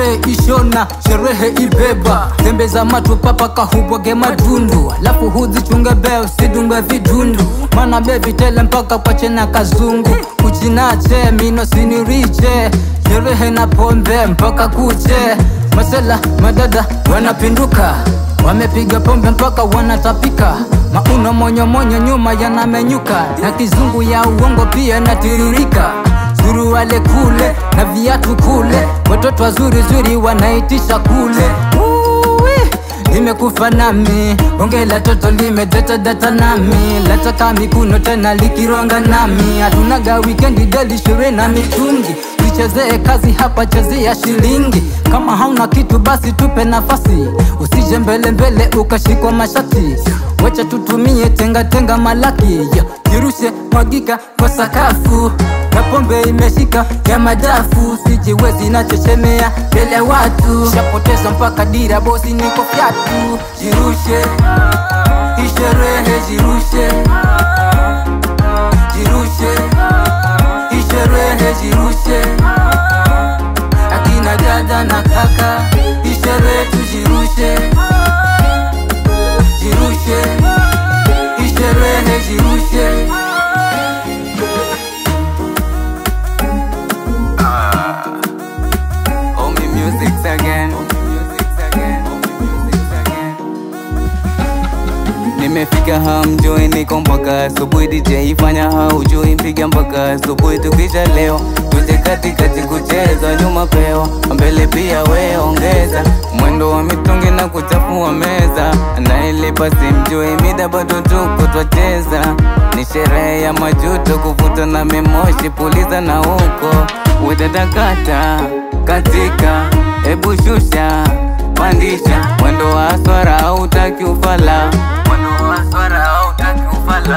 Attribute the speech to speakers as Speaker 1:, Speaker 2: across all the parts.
Speaker 1: sherehe ishona, sherehe ibeba. Tembeza matu papa kahubwage madundu, alafu huzichunge beo sidunge vidundu. Mana bebi tele mpaka kwa chena kazungu, kuchinache mino siniriche. Sherehe na pombe mpaka kuche, masela madada wanapinduka, wamepiga pombe mpaka wanatapika. Mauno monyo monyo nyuma yanamenyuka, na kizungu ya uongo pia natiririka. Suruale kule na viatu kule, watoto wazuri zuri wanaitisha kule. Nimekufa nami, bonge la toto limedeta data nami. Lataka mikuno tena likironga nami. Hatunaga weekendi deli shure na mitungi, tuchezee kazi hapa chezea shilingi. Kama hauna kitu basi tupe nafasi, usije mbele mbele ukashikwa mashati. Wacha tutumie tenga tenga malaki, jirushe mwagika kwa sakafu. Na pombe imeshika ya madafu, sijiwezi na chechemea mbele watu. Shapoteza mpaka dira bosi niko fyatu. Jirushe, isherehe jirushe. Jirushe, isherehe jirushe. Akina dada na kaka, isherehe tujirushe. Jirushe, isherehe jirushe.
Speaker 2: Nimefika hamjui niko mpaka asubuhi. DJ fanya haujui, mpiga mpaka asubuhi. Tukisha leo tuje katikati kucheza, nyuma pewa mbele pia we ongeza. Mwendo wa mitungi na kuchafua meza, na ile basi mjui mida bado tuko twacheza. Ni sherehe ya majuto, kuvuta na memoshi, puliza na huko wedatakata katika. Ebu shusha pandisha, mwendo wa swara hautaki ufala.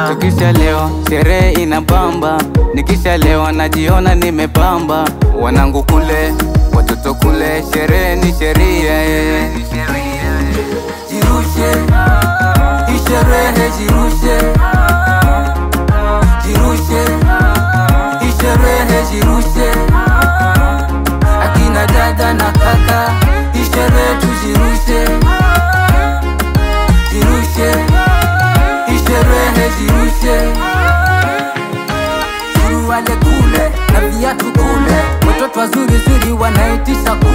Speaker 2: Tukisha leo sherehe inabamba, nikisha leo najiona nimepamba. Wanangu kule, watoto kule, sherehe ni sheria.
Speaker 1: Jirushe, isherehe jirushe. Jirushe, isherehe jirushe. Akina dada na kaka, isherehe tujirushe. Jirushe, isherehe jirushe. Suruale kule na viatu kule, watoto wazuri zuri wanaitisha kule.